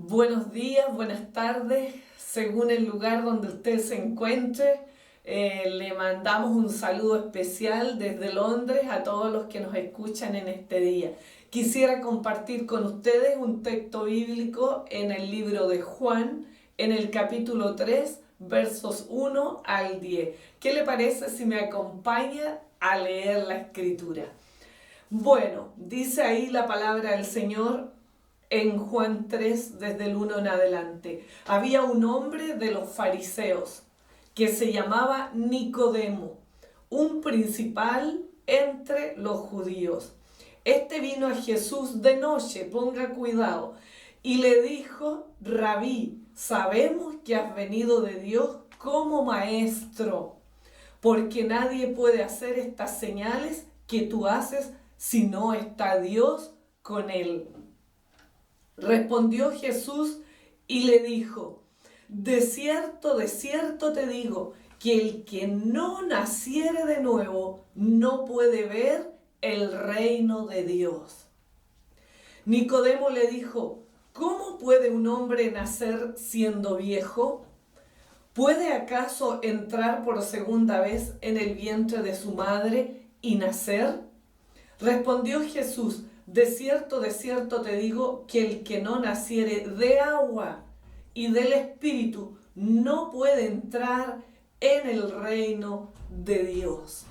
Buenos días, buenas tardes, según el lugar donde usted se encuentre. Le mandamos un saludo especial desde Londres a todos los que nos escuchan en este día. Quisiera compartir con ustedes un texto bíblico en el libro de Juan, en el capítulo 3, versos 1 al 10. ¿Qué le parece si me acompaña a leer la escritura? Bueno, dice ahí la palabra del Señor en Juan 3, desde el 1 en adelante. Había un hombre de los fariseos que se llamaba Nicodemo, un principal entre los judíos. Este vino a Jesús de noche, ponga cuidado, y le dijo: Rabí, sabemos que has venido de Dios como maestro, porque nadie puede hacer estas señales que tú haces si no está Dios con él. Respondió Jesús y le dijo: de cierto te digo, que el que no naciere de nuevo no puede ver el reino de Dios. Nicodemo le dijo: ¿cómo puede un hombre nacer siendo viejo? ¿Puede acaso entrar por segunda vez en el vientre de su madre y nacer? Respondió Jesús: de cierto te digo, que el que no naciere de agua y del Espíritu no puede entrar en el reino de Dios.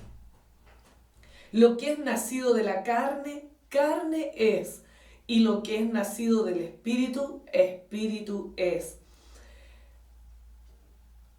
Lo que es nacido de la carne, carne es, y lo que es nacido del Espíritu, Espíritu es.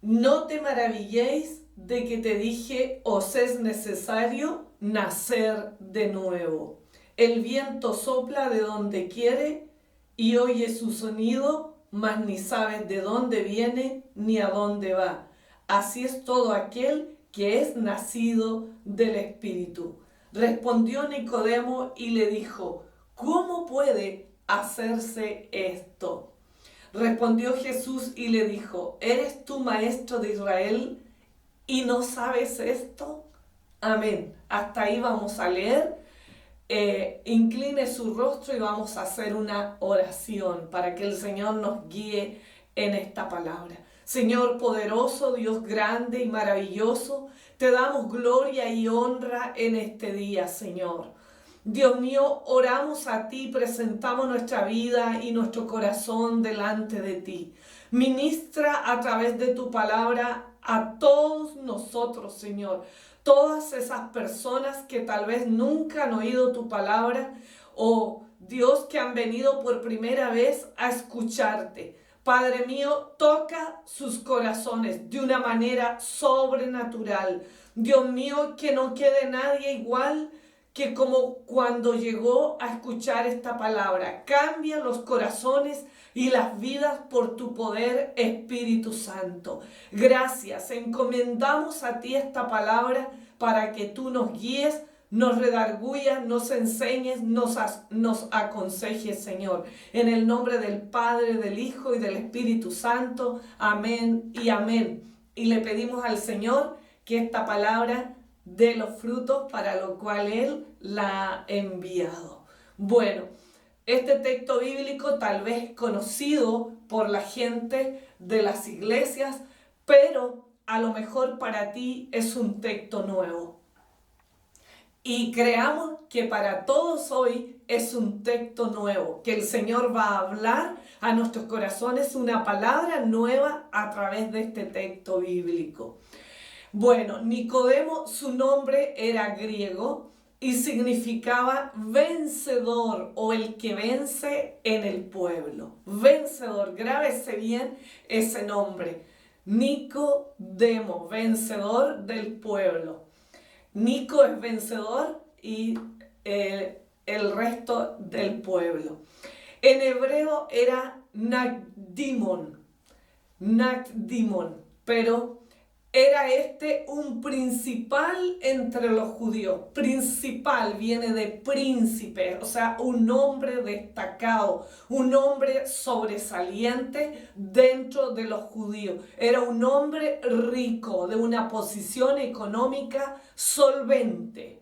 No te maravilléis de que te dije: os es necesario nacer de nuevo. El viento sopla de donde quiere y oyes su sonido, mas ni sabes de dónde viene ni a dónde va. Así es todo aquel que es nacido del Espíritu. Respondió Nicodemo y le dijo: ¿cómo puede hacerse esto? Respondió Jesús y le dijo: ¿eres tú maestro de Israel y no sabes esto? Amén. Hasta ahí vamos a leer. Incline su rostro y vamos a hacer una oración para que el Señor nos guíe en esta palabra. Señor poderoso, Dios grande y maravilloso, te damos gloria y honra en este día, Señor. Dios mío, oramos a ti, presentamos nuestra vida y nuestro corazón delante de ti. Ministra a través de tu palabra a todos nosotros, Señor. Todas esas personas que tal vez nunca han oído tu palabra, o Dios, que han venido por primera vez a escucharte. Padre mío, toca sus corazones de una manera sobrenatural. Dios mío, que no quede nadie igual que como cuando llegó a escuchar esta palabra. Cambia los corazones y las vidas por tu poder, Espíritu Santo. Gracias, encomendamos a ti esta palabra para que tú nos guíes, nos redarguyas, nos enseñes, nos aconsejes, Señor. En el nombre del Padre, del Hijo y del Espíritu Santo. Amén y amén. Y le pedimos al Señor que esta palabra dé los frutos para lo cual Él la ha enviado. Bueno, este texto bíblico tal vez conocido por la gente de las iglesias, pero a lo mejor para ti es un texto nuevo. Y creamos que para todos hoy es un texto nuevo, que el Señor va a hablar a nuestros corazones una palabra nueva a través de este texto bíblico. Bueno, Nicodemo, su nombre era griego y significaba vencedor o el que vence en el pueblo. Vencedor, grábese bien ese nombre. Nicodemo, vencedor del pueblo. Nico es vencedor y el resto del pueblo. En hebreo era Nakdimon, pero era un principal entre los judíos. Principal viene de príncipe, o sea, un hombre destacado, un hombre sobresaliente dentro de los judíos. Era un hombre rico, de una posición económica solvente.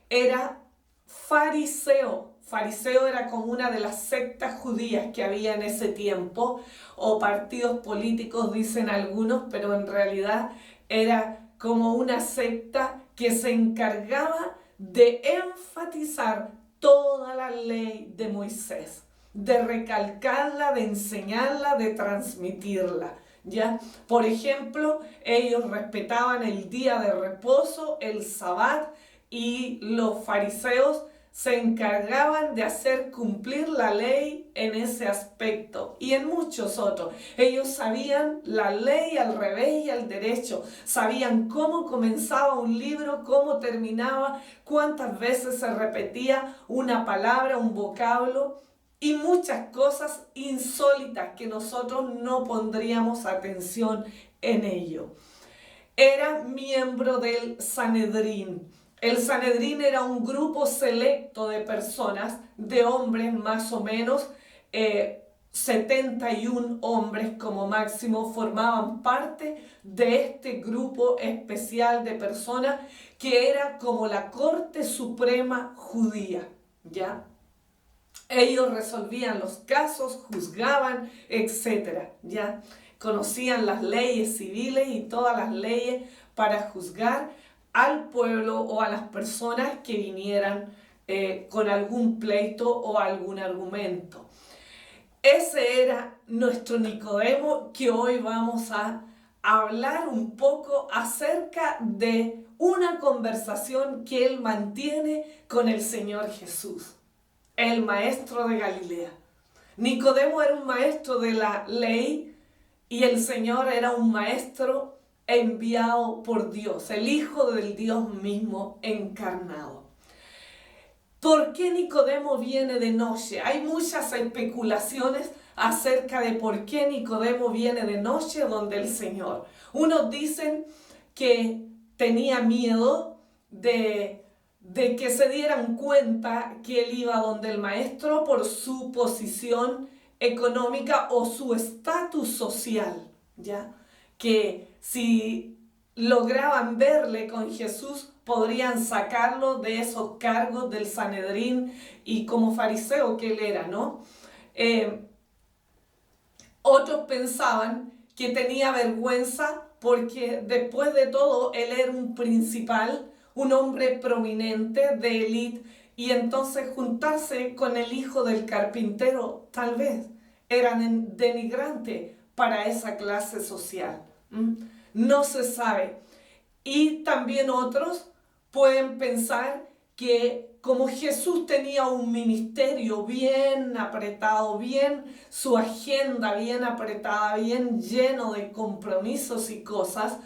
Era fariseo. fariseo era como una de las sectas judías que había en ese tiempo, o partidos políticos dicen algunos, pero en realidad era como una secta que se encargaba de enfatizar toda la ley de Moisés, de recalcarla, de enseñarla, de transmitirla. ¿Ya? Por ejemplo, ellos respetaban el día de reposo, el Sabbat, y los fariseos se encargaban de hacer cumplir la ley en ese aspecto y en muchos otros. Ellos sabían la ley al revés y al derecho, sabían cómo comenzaba un libro, cómo terminaba, cuántas veces se repetía una palabra, un vocablo, y muchas cosas insólitas que nosotros no pondríamos atención en ello. Era miembro del Sanedrín. El Sanedrín era un grupo selecto de personas, de hombres más o menos, 71 hombres como máximo formaban parte de este grupo especial de personas que era como la Corte Suprema Judía, ¿ya? Ellos resolvían los casos, juzgaban, etcétera, ¿ya? Conocían las leyes civiles y todas las leyes para juzgar al pueblo o a las personas que vinieran con algún pleito o algún argumento. Ese era nuestro Nicodemo, que hoy vamos a hablar un poco acerca de una conversación que él mantiene con el Señor Jesús, el maestro de Galilea. Nicodemo era un maestro de la ley y el Señor era un maestro enviado por Dios, el Hijo del Dios mismo encarnado. ¿Por qué Nicodemo viene de noche? Hay muchas especulaciones acerca de por qué Nicodemo viene de noche donde el Señor. Unos dicen que tenía miedo de que se dieran cuenta que él iba donde el maestro por su posición económica o su estatus social, ¿ya? Que si lograban verle con Jesús, podrían sacarlo de esos cargos del Sanedrín y como fariseo que él era, ¿no? Otros pensaban que tenía vergüenza porque después de todo él era un principal, un hombre prominente de élite, y entonces juntarse con el hijo del carpintero tal vez era denigrante para esa clase social. No se sabe. Y también otros pueden pensar que como Jesús tenía un ministerio bien apretado, bien su agenda bien apretada, bien lleno de compromisos y cosas,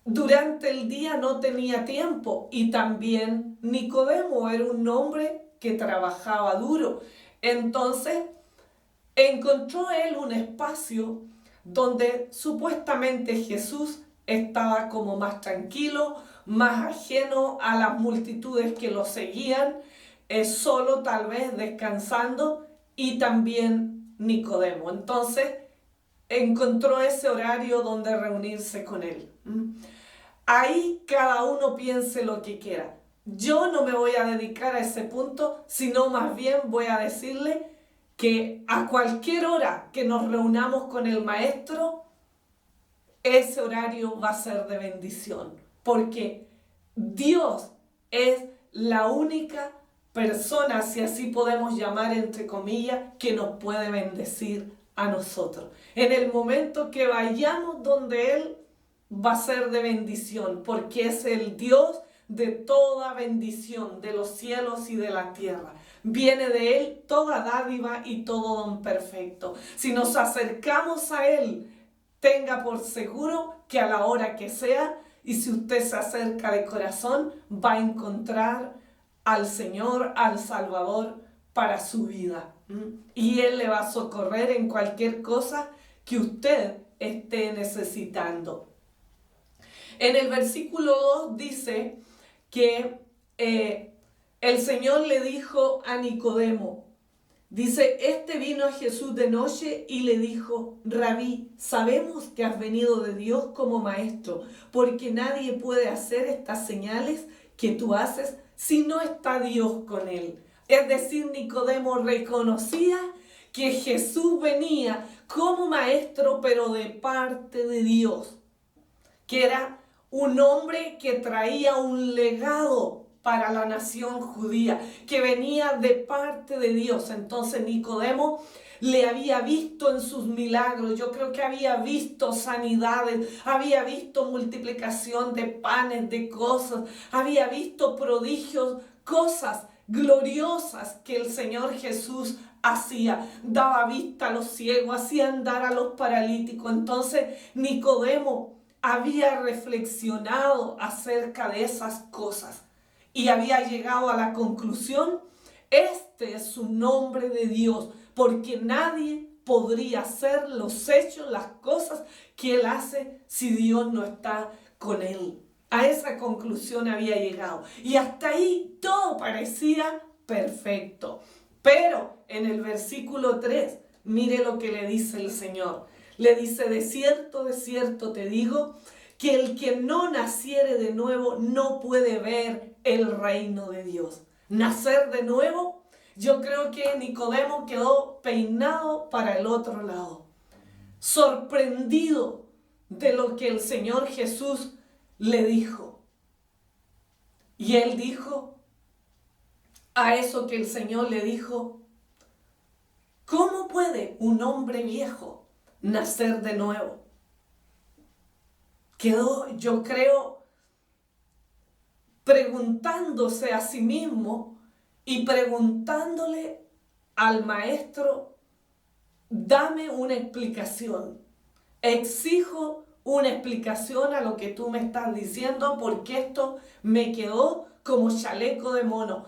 durante el día no tenía tiempo. Y también Nicodemo era un hombre que trabajaba duro. Entonces encontró él un espacio donde supuestamente Jesús estaba como más tranquilo, más ajeno a las multitudes que lo seguían, solo tal vez descansando, y también Nicodemo. Entonces encontró ese horario donde reunirse con él. Ahí cada uno piense lo que quiera. Yo no me voy a dedicar a ese punto, sino más bien voy a decirle que a cualquier hora que nos reunamos con el maestro, ese horario va a ser de bendición, porque Dios es la única persona, si así podemos llamar entre comillas, que nos puede bendecir a nosotros. En el momento que vayamos donde Él, va a ser de bendición, porque es el Dios de toda bendición, de los cielos y de la tierra. Viene de Él toda dádiva y todo don perfecto. Si nos acercamos a Él, tenga por seguro que a la hora que sea, y si usted se acerca de corazón, va a encontrar al Señor, al Salvador para su vida. Y Él le va a socorrer en cualquier cosa que usted esté necesitando. En el versículo 2 dice que el Señor le dijo a Nicodemo, dice, este vino a Jesús de noche y le dijo, Rabí, sabemos que has venido de Dios como maestro, porque nadie puede hacer estas señales que tú haces si no está Dios con él. Es decir, Nicodemo reconocía que Jesús venía como maestro, pero de parte de Dios, que era un hombre que traía un legado para la nación judía, que venía de parte de Dios. Entonces Nicodemo le había visto en sus milagros, yo creo que había visto sanidades, había visto multiplicación de panes, de cosas, había visto prodigios, cosas gloriosas que el Señor Jesús hacía, daba vista a los ciegos, hacía andar a los paralíticos. Entonces Nicodemo había reflexionado acerca de esas cosas y había llegado a la conclusión: este es un hombre de Dios, porque nadie podría hacer los hechos, las cosas que él hace si Dios no está con él. A esa conclusión había llegado. Y hasta ahí todo parecía perfecto. Pero en el versículo 3, mire lo que le dice el Señor. Le dice: de cierto te digo, que el que no naciere de nuevo no puede ver el reino de Dios. Nacer de nuevo, yo creo que Nicodemo quedó peinado para el otro lado, sorprendido de lo que el Señor Jesús le dijo. Y él dijo a eso que el Señor le dijo: ¿cómo puede un hombre viejo nacer de nuevo? Quedó, yo creo, preguntándose a sí mismo y preguntándole al maestro: dame una explicación. Exijo una explicación a lo que tú me estás diciendo, porque esto me quedó como chaleco de mono.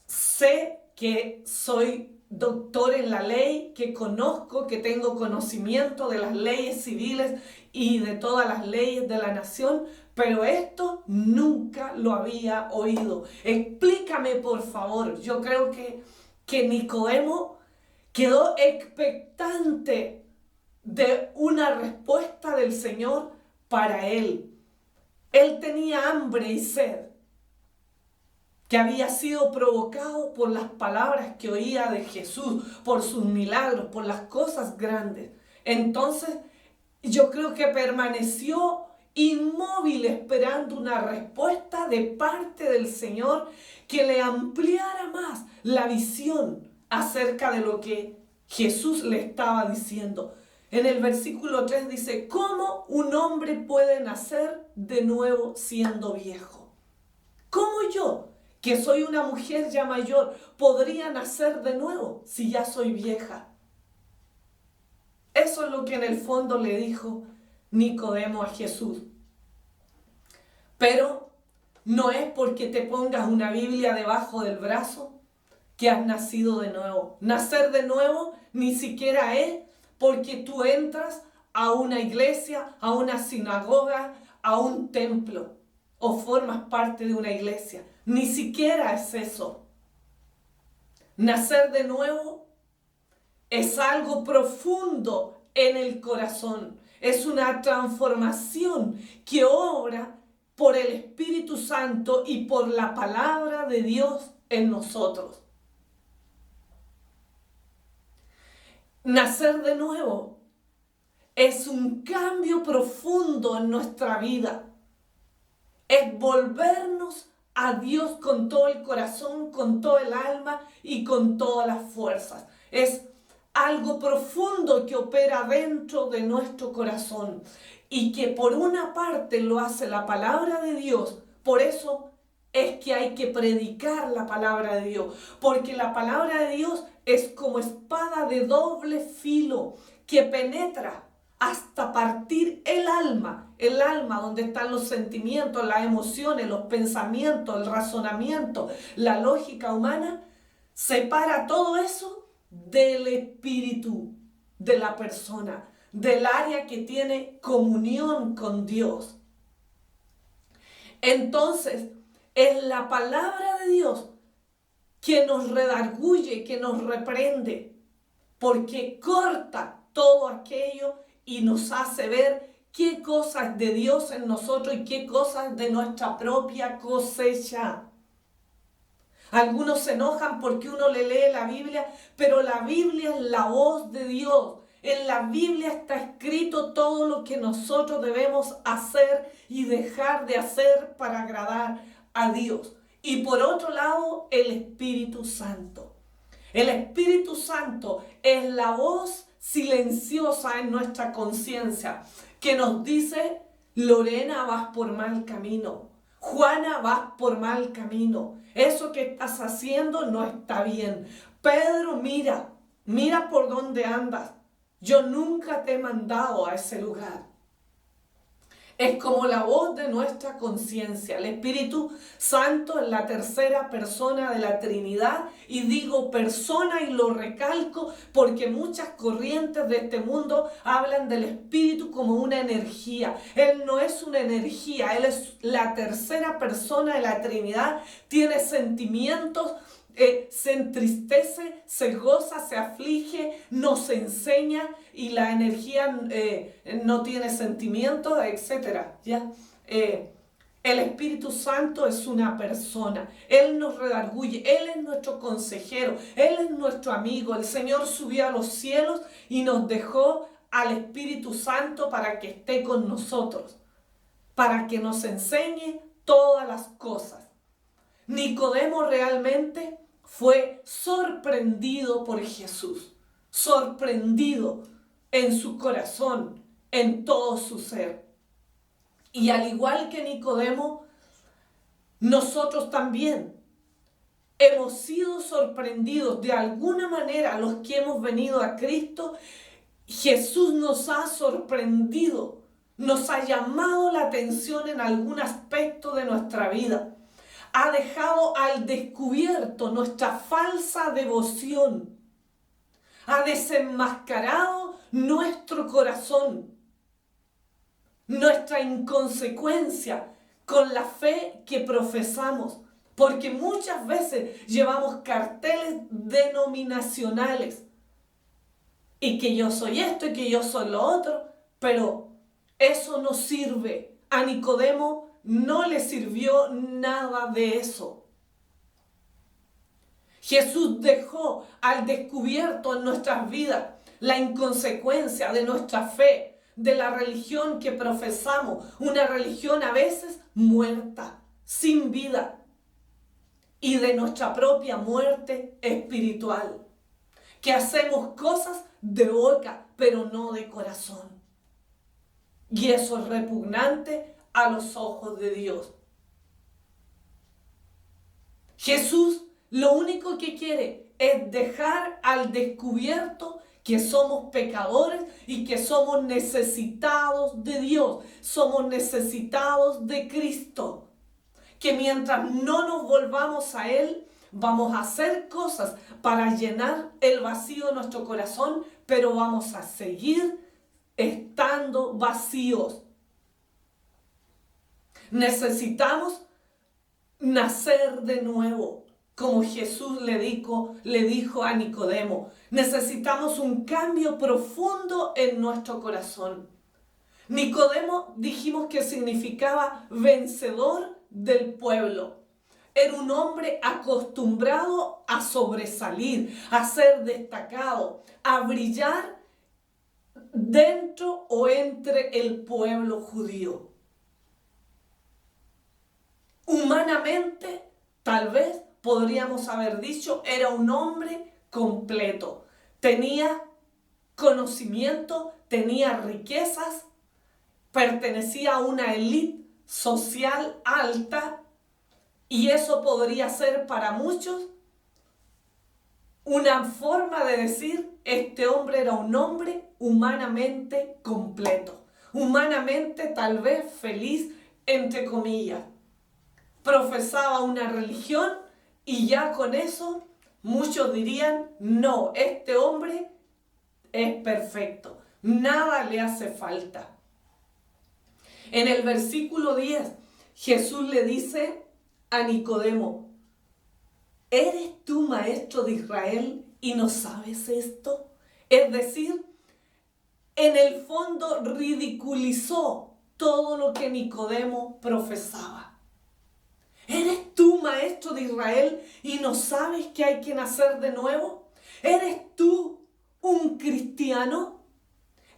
Sé que soy doctor en la ley, que conozco, que tengo conocimiento de las leyes civiles y de todas las leyes de la nación, pero esto nunca lo había oído. Explícame, por favor. Yo creo que Nicodemo quedó expectante de una respuesta del Señor para él. Él tenía hambre y sed, que había sido provocado por las palabras que oía de Jesús, por sus milagros, por las cosas grandes. Entonces, yo creo que permaneció inmóvil esperando una respuesta de parte del Señor que le ampliara más la visión acerca de lo que Jesús le estaba diciendo. En el versículo 3 dice: ¿cómo un hombre puede nacer de nuevo siendo viejo? ¿Cómo yo, que soy una mujer ya mayor, podría nacer de nuevo si ya soy vieja? Eso es lo que en el fondo le dijo Nicodemo a Jesús. Pero no es porque te pongas una Biblia debajo del brazo que has nacido de nuevo. Nacer de nuevo ni siquiera es porque tú entras a una iglesia, a una sinagoga, a un templo o formas parte de una iglesia. Ni siquiera es eso. Nacer de nuevo es algo profundo en el corazón. Es una transformación que obra por el Espíritu Santo y por la palabra de Dios en nosotros. Nacer de nuevo es un cambio profundo en nuestra vida. Es volvernos a Dios con todo el corazón, con todo el alma y con todas las fuerzas. Es algo profundo que opera dentro de nuestro corazón y que por una parte lo hace la palabra de Dios. Por eso es que hay que predicar la palabra de Dios, porque la palabra de Dios es como espada de doble filo que penetra hasta partir el alma donde están los sentimientos, las emociones, los pensamientos, el razonamiento, la lógica humana. Separa todo eso del espíritu de la persona, del área que tiene comunión con Dios. Entonces, es la palabra de Dios que nos redarguye, que nos reprende, porque corta todo aquello y nos hace ver qué cosas de Dios en nosotros y qué cosas de nuestra propia cosecha. Algunos se enojan porque uno le lee la Biblia, pero la Biblia es la voz de Dios. En la Biblia está escrito todo lo que nosotros debemos hacer y dejar de hacer para agradar a Dios. Y por otro lado, el Espíritu Santo. El Espíritu Santo es la voz silenciosa en nuestra conciencia que nos dice: Lorena, vas por mal camino. Juana, vas por mal camino. Eso que estás haciendo no está bien. Pedro, mira por dónde andas. Yo nunca te he mandado a ese lugar. Es como la voz de nuestra conciencia. El Espíritu Santo es la tercera persona de la Trinidad. Y digo persona y lo recalco porque muchas corrientes de este mundo hablan del Espíritu como una energía. Él no es una energía, Él es la tercera persona de la Trinidad. Tiene sentimientos, se entristece, se goza, se aflige, nos enseña, y la energía no tiene sentimientos, etc. ¿Ya? El Espíritu Santo es una persona. Él nos redarguye, Él es nuestro consejero, Él es nuestro amigo. El Señor subió a los cielos y nos dejó al Espíritu Santo para que esté con nosotros, para que nos enseñe todas las cosas. Nicodemo realmente fue sorprendido por Jesús, sorprendido en su corazón, en todo su ser. Y al igual que Nicodemo, nosotros también hemos sido sorprendidos de alguna manera. Los que hemos venido a Cristo, Jesús nos ha sorprendido, nos ha llamado la atención en algún aspecto de nuestra vida. Ha dejado al descubierto nuestra falsa devoción. Ha desenmascarado nuestro corazón, nuestra inconsecuencia con la fe que profesamos. Porque muchas veces llevamos carteles denominacionales. Y que yo soy esto y que yo soy lo otro. Pero eso no sirve. A Nicodemo no le sirvió nada de eso. Jesús dejó al descubierto en nuestras vidas la inconsecuencia de nuestra fe, de la religión que profesamos, una religión a veces muerta, sin vida, y de nuestra propia muerte espiritual, que hacemos cosas de boca, pero no de corazón. Y eso es repugnante a los ojos de Dios. Jesús lo único que quiere es dejar al descubierto que somos pecadores y que somos necesitados de Dios, somos necesitados de Cristo. Que mientras no nos volvamos a Él, vamos a hacer cosas para llenar el vacío de nuestro corazón, pero vamos a seguir estando vacíos. Necesitamos nacer de nuevo, como Jesús le dijo a Nicodemo. Necesitamos un cambio profundo en nuestro corazón. Nicodemo dijimos que significaba vencedor del pueblo. Era un hombre acostumbrado a sobresalir, a ser destacado, a brillar dentro o entre el pueblo judío. Humanamente, tal vez podríamos haber dicho, era un hombre completo. Tenía conocimiento, tenía riquezas, pertenecía a una élite social alta, y eso podría ser para muchos una forma de decir: este hombre era un hombre humanamente completo, humanamente tal vez feliz, entre comillas. Profesaba una religión y ya con eso muchos dirían: no, este hombre es perfecto, nada le hace falta. En el versículo 10, Jesús le dice a Nicodemo: ¿eres tú maestro de Israel y no sabes esto? Es decir, en el fondo ridiculizó todo lo que Nicodemo profesaba. ¿Eres tú tú maestro de Israel y no sabes que hay que nacer de nuevo? ¿Eres tú un cristiano?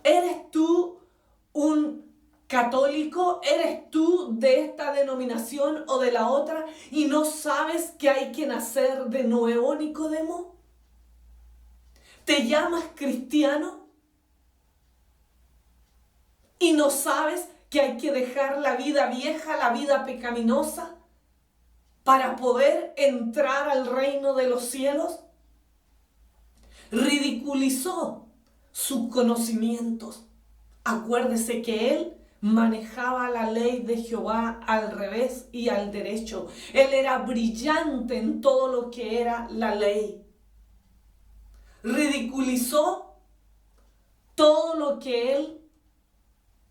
¿Eres tú un católico? ¿Eres tú de esta denominación o de la otra y no sabes que hay que nacer de nuevo, Nicodemo? ¿Te llamas cristiano y no sabes que hay que dejar la vida vieja, la vida pecaminosa, para poder entrar al reino de los cielos? Ridiculizó sus conocimientos. Acuérdese que él manejaba la ley de Jehová al revés y al derecho. Él era brillante en todo lo que era la ley. Ridiculizó todo lo que él,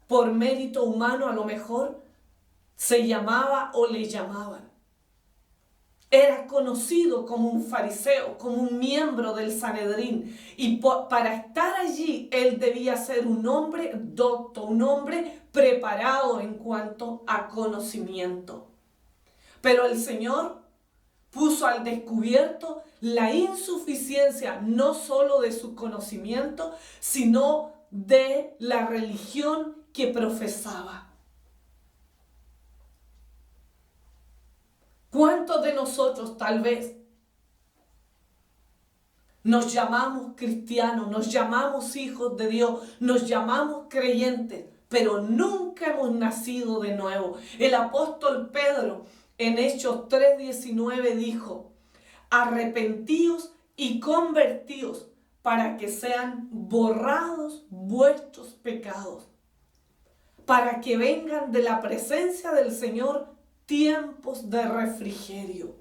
por mérito humano a lo mejor, se llamaba o le llamaban. Era conocido como un fariseo, como un miembro del Sanedrín. Y para estar allí, él debía ser un hombre docto, un hombre preparado en cuanto a conocimiento. Pero el Señor puso al descubierto la insuficiencia no solo de su conocimiento, sino de la religión que profesaba. ¿Cuántos de nosotros tal vez nos llamamos cristianos, nos llamamos hijos de Dios, nos llamamos creyentes, pero nunca hemos nacido de nuevo? El apóstol Pedro en Hechos 3:19 dijo: arrepentíos y convertíos para que sean borrados vuestros pecados, para que vengan de la presencia del Señor tiempos de refrigerio.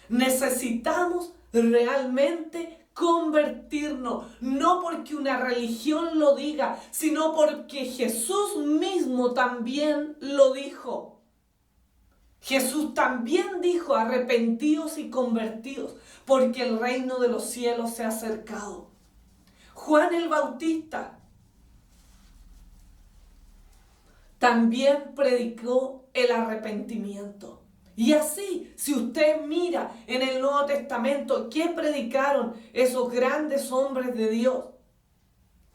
Necesitamos realmente convertirnos, no porque una religión lo diga, sino porque Jesús mismo también lo dijo. Jesús también dijo: arrepentíos y convertíos, porque el reino de los cielos se ha acercado. Juan el Bautista también predicó el arrepentimiento. Y así, si usted mira en el Nuevo Testamento, ¿qué predicaron esos grandes hombres de Dios?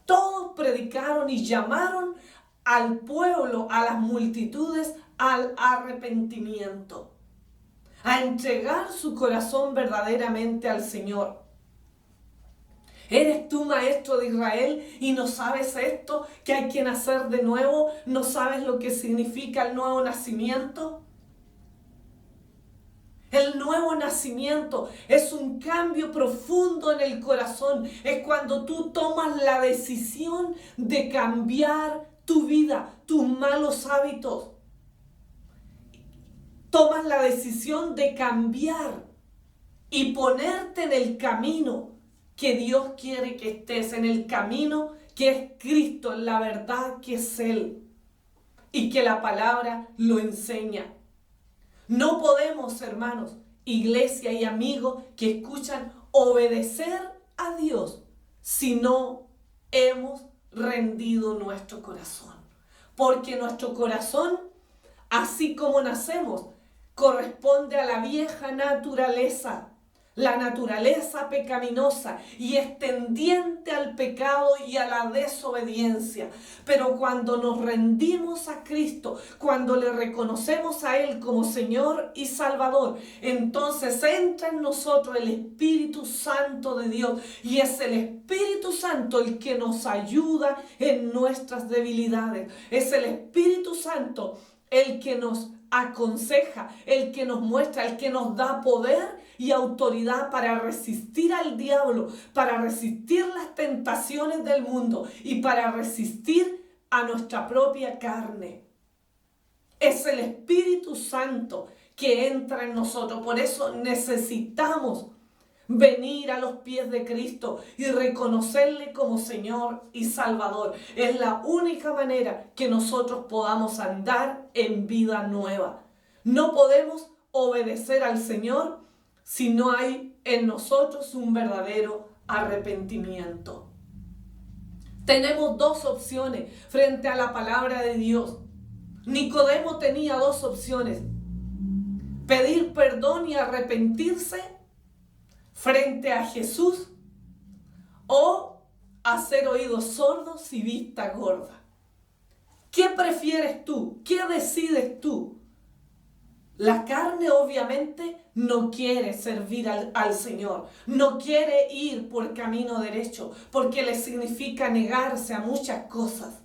Todos predicaron y llamaron al pueblo, a las multitudes, al arrepentimiento, a entregar su corazón verdaderamente al Señor. ¿Eres tú maestro de Israel y no sabes esto, que hay que nacer de nuevo? ¿No sabes lo que significa el nuevo nacimiento? El nuevo nacimiento es un cambio profundo en el corazón. Es cuando tú tomas la decisión de cambiar tu vida, tus malos hábitos. Tomas la decisión de cambiar y ponerte en el camino que Dios quiere que estés, en el camino que es Cristo, en la verdad que es Él y que la palabra lo enseña. No podemos, hermanos, iglesia y amigos que escuchan, obedecer a Dios si no hemos rendido nuestro corazón. Porque nuestro corazón, así como nacemos, corresponde a la vieja naturaleza, la naturaleza pecaminosa, y es tendiente al pecado y a la desobediencia. Pero cuando nos rendimos a Cristo, cuando le reconocemos a Él como Señor y Salvador, entonces entra en nosotros el Espíritu Santo de Dios, y es el Espíritu Santo el que nos ayuda en nuestras debilidades. Es el Espíritu Santo el que nos aconseja, el que nos muestra, el que nos da poder y autoridad para resistir al diablo, para resistir las tentaciones del mundo y para resistir a nuestra propia carne. Es el Espíritu Santo que entra en nosotros. Por eso necesitamos venir a los pies de Cristo y reconocerle como Señor y Salvador. Es la única manera que nosotros podamos andar en vida nueva. No podemos obedecer al Señor si no hay en nosotros un verdadero arrepentimiento. Tenemos dos opciones frente a la palabra de Dios. Nicodemo tenía dos opciones: pedir perdón y arrepentirse frente a Jesús, o hacer oídos sordos y vista gorda. ¿Qué prefieres tú? ¿Qué decides tú? La carne obviamente no quiere servir al Señor, no quiere ir por camino derecho, porque le significa negarse a muchas cosas.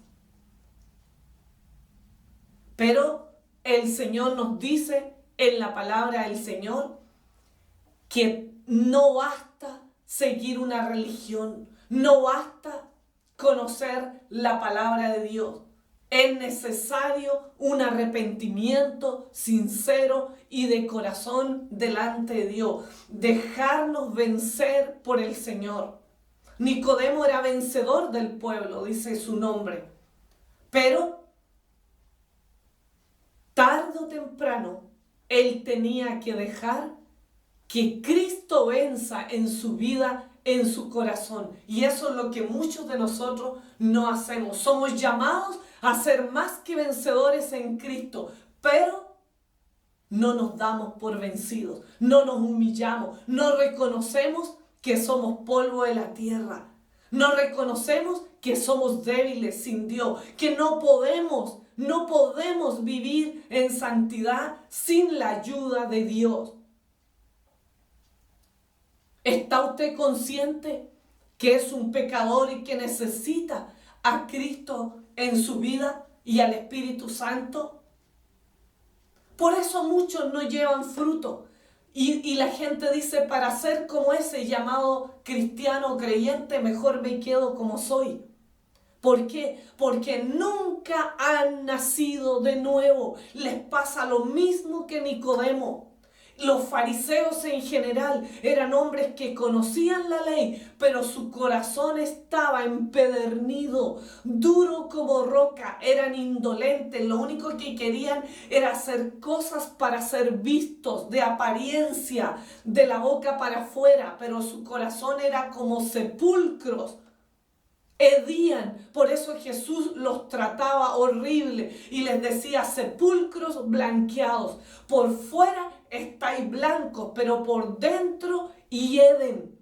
Pero el Señor nos dice en la palabra del Señor que no basta seguir una religión, no basta conocer la palabra de Dios. Es necesario un arrepentimiento sincero y de corazón delante de Dios. Dejarnos vencer por el Señor. Nicodemo era vencedor del pueblo, dice su nombre. Pero tarde o temprano él tenía que dejar que Cristo venza en su vida, en su corazón. Y eso es lo que muchos de nosotros no hacemos. Somos llamados a ser más que vencedores en Cristo, pero no nos damos por vencidos, no nos humillamos, no reconocemos que somos polvo de la tierra, no reconocemos que somos débiles sin Dios, que no podemos vivir en santidad sin la ayuda de Dios. ¿Está usted consciente que es un pecador y que necesita a Cristo en su vida y al Espíritu Santo? Por eso muchos no llevan fruto. Y la gente dice, para ser como ese llamado cristiano creyente, mejor me quedo como soy. ¿Por qué? Porque nunca han nacido de nuevo. Les pasa lo mismo que Nicodemo. Los fariseos en general eran hombres que conocían la ley, pero su corazón estaba empedernido, duro como roca, eran indolentes, lo único que querían era hacer cosas para ser vistos, de apariencia, de la boca para afuera, pero su corazón era como sepulcros. Hedían, por eso Jesús los trataba horrible y les decía sepulcros blanqueados, por fuera estáis blancos, pero por dentro hieden,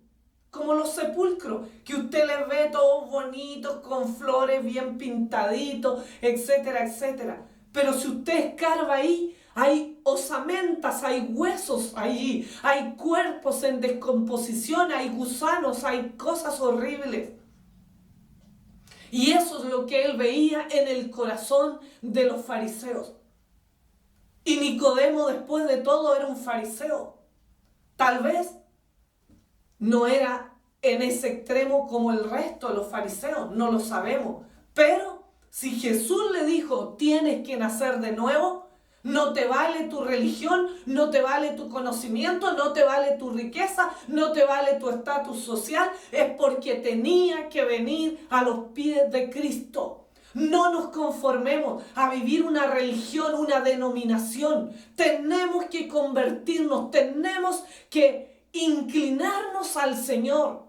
como los sepulcros, que usted les ve todos bonitos, con flores bien pintaditos, etcétera, etcétera. Pero si usted escarba ahí, hay osamentas, hay huesos allí, hay cuerpos en descomposición, hay gusanos, hay cosas horribles. Y eso es lo que él veía en el corazón de los fariseos. Y Nicodemo, después de todo, era un fariseo. Tal vez no era en ese extremo como el resto de los fariseos, no lo sabemos. Pero si Jesús le dijo, tienes que nacer de nuevo, no te vale tu religión, no te vale tu conocimiento, no te vale tu riqueza, no te vale tu estatus social, es porque tenía que venir a los pies de Cristo. No nos conformemos a vivir una religión, una denominación. Tenemos que convertirnos, tenemos que inclinarnos al Señor,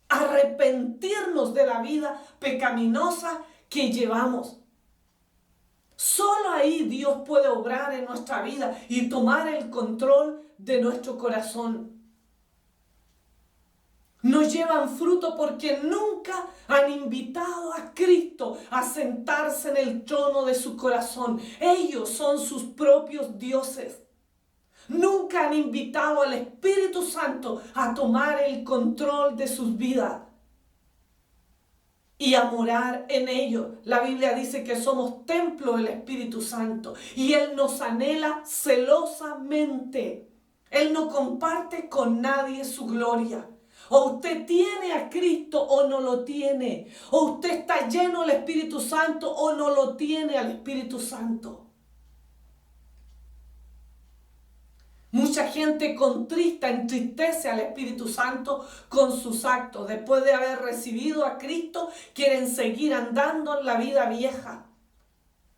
arrepentirnos de la vida pecaminosa que llevamos. Solo ahí Dios puede obrar en nuestra vida y tomar el control de nuestro corazón. No llevan fruto porque nunca han invitado a Cristo a sentarse en el trono de su corazón. Ellos son sus propios dioses. Nunca han invitado al Espíritu Santo a tomar el control de sus vidas y a morar en ellos. La Biblia dice que somos templo del Espíritu Santo y Él nos anhela celosamente. Él no comparte con nadie su gloria. O usted tiene a Cristo o no lo tiene. O usted está lleno del Espíritu Santo o no lo tiene al Espíritu Santo. Mucha gente contrista, entristece al Espíritu Santo con sus actos. Después de haber recibido a Cristo, quieren seguir andando en la vida vieja.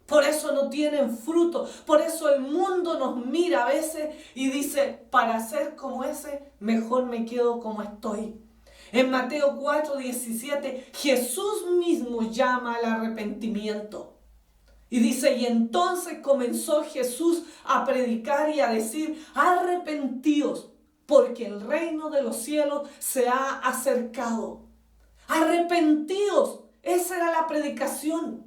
Por eso no tienen fruto. Por eso el mundo nos mira a veces y dice, para ser como ese, mejor me quedo como estoy. En Mateo 4:17, Jesús mismo llama al arrepentimiento. Y dice, y entonces comenzó Jesús a predicar y a decir, arrepentíos, porque el reino de los cielos se ha acercado. Arrepentíos, esa era la predicación.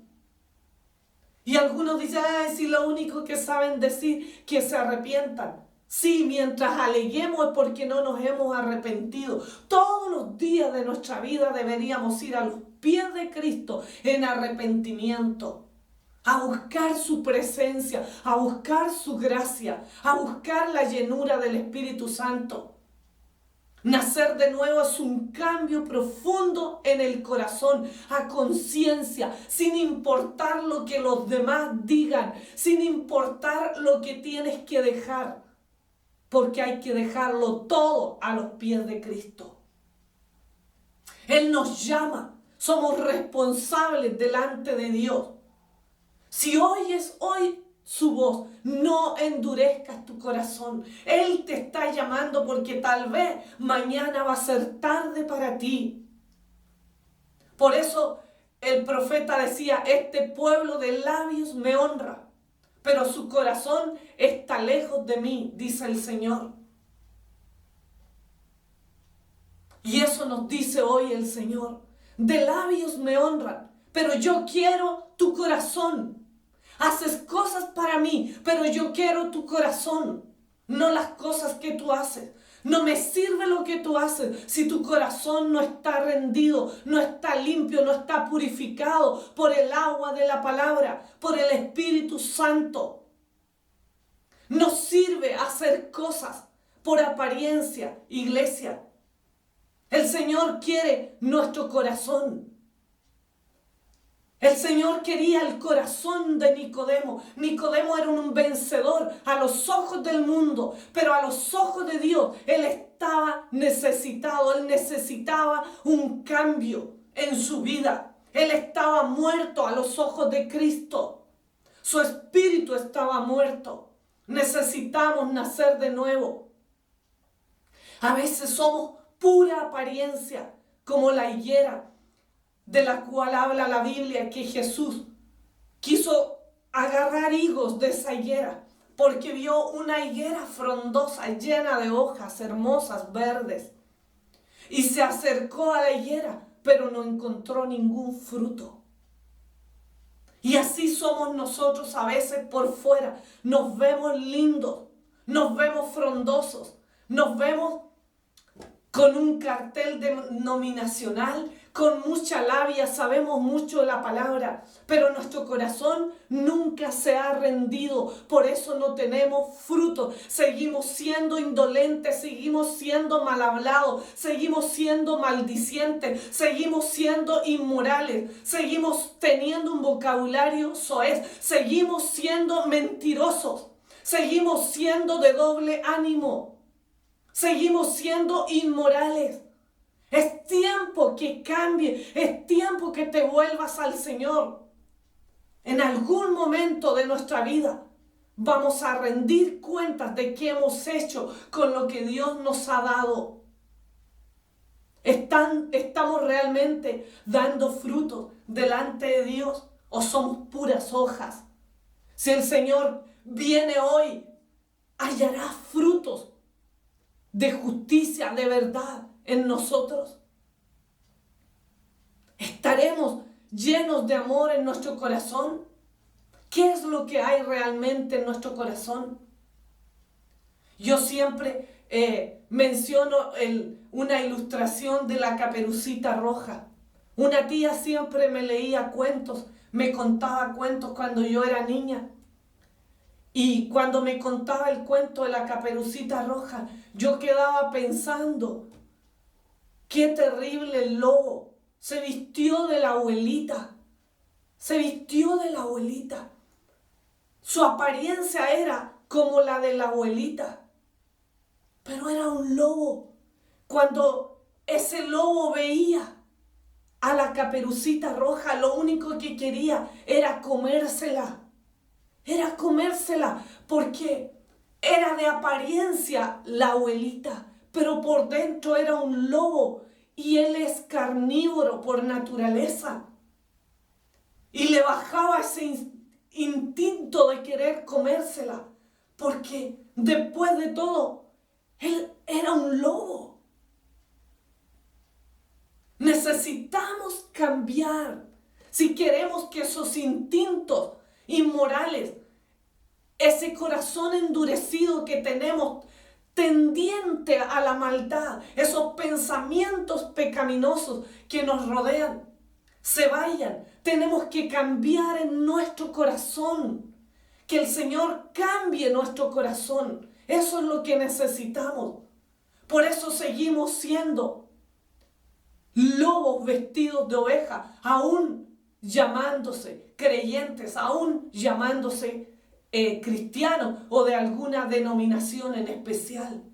Y algunos dicen, ay, si lo único que saben decir que se arrepientan. Sí, mientras aleguemos es porque no nos hemos arrepentido. Todos los días de nuestra vida deberíamos ir a los pies de Cristo en arrepentimiento. A buscar su presencia, a buscar su gracia, a buscar la llenura del Espíritu Santo. Nacer de nuevo es un cambio profundo en el corazón, a conciencia, sin importar lo que los demás digan, sin importar lo que tienes que dejar, porque hay que dejarlo todo a los pies de Cristo. Él nos llama, somos responsables delante de Dios. Si oyes hoy su voz, no endurezcas tu corazón. Él te está llamando porque tal vez mañana va a ser tarde para ti. Por eso el profeta decía, este pueblo de labios me honra, pero su corazón está lejos de mí, dice el Señor. Y eso nos dice hoy el Señor. De labios me honran, pero yo quiero tu corazón. Haces cosas para mí, pero yo quiero tu corazón, no las cosas que tú haces. No me sirve lo que tú haces si tu corazón no está rendido, no está limpio, no está purificado por el agua de la palabra, por el Espíritu Santo. No sirve hacer cosas por apariencia, iglesia. El Señor quiere nuestro corazón. El Señor quería el corazón de Nicodemo. Nicodemo era un vencedor a los ojos del mundo, pero a los ojos de Dios, él estaba necesitado. Él necesitaba un cambio en su vida. Él estaba muerto a los ojos de Cristo. Su espíritu estaba muerto. Necesitamos nacer de nuevo. A veces somos pura apariencia, como la higuera de la cual habla la Biblia, que Jesús quiso agarrar higos de esa higuera, porque vio una higuera frondosa, llena de hojas hermosas, verdes, y se acercó a la higuera, pero no encontró ningún fruto. Y así somos nosotros a veces por fuera. Nos vemos lindos, nos vemos frondosos, nos vemos con un cartel denominacional, con mucha labia, sabemos mucho de la palabra, pero nuestro corazón nunca se ha rendido. Por eso no tenemos fruto. Seguimos siendo indolentes, seguimos siendo mal hablados, seguimos siendo maldicientes, seguimos siendo inmorales, seguimos teniendo un vocabulario soez, seguimos siendo mentirosos, seguimos siendo de doble ánimo. Seguimos siendo inmorales. Es tiempo que cambie. Es tiempo que te vuelvas al Señor. En algún momento de nuestra vida vamos a rendir cuentas de qué hemos hecho con lo que Dios nos ha dado. ¿Estamos realmente dando frutos delante de Dios o somos puras hojas? Si el Señor viene hoy, hallará frutos de justicia, de verdad en nosotros. ¿Estaremos llenos de amor en nuestro corazón? ¿Qué es lo que hay realmente en nuestro corazón? Yo siempre menciono una ilustración de la Caperucita Roja. Una tía siempre me leía cuentos, me contaba cuentos cuando yo era niña. Y cuando me contaba el cuento de la Caperucita Roja, yo quedaba pensando, qué terrible el lobo. Se vistió de la abuelita. Se vistió de la abuelita. Su apariencia era como la de la abuelita. Pero era un lobo. Cuando ese lobo veía a la Caperucita Roja, lo único que quería era comérsela. Era comérsela porque era de apariencia la abuelita, pero por dentro era un lobo y él es carnívoro por naturaleza. Y le bajaba instinto de querer comérsela, porque después de todo, él era un lobo. Necesitamos cambiar si queremos que esos instintos inmorales, ese corazón endurecido que tenemos, tendiente a la maldad, esos pensamientos pecaminosos que nos rodean, se vayan. Tenemos que cambiar en nuestro corazón, que el Señor cambie nuestro corazón. Eso es lo que necesitamos. Por eso seguimos siendo lobos vestidos de oveja, aún llamándose creyentes, aún llamándose cristianos o de alguna denominación en especial.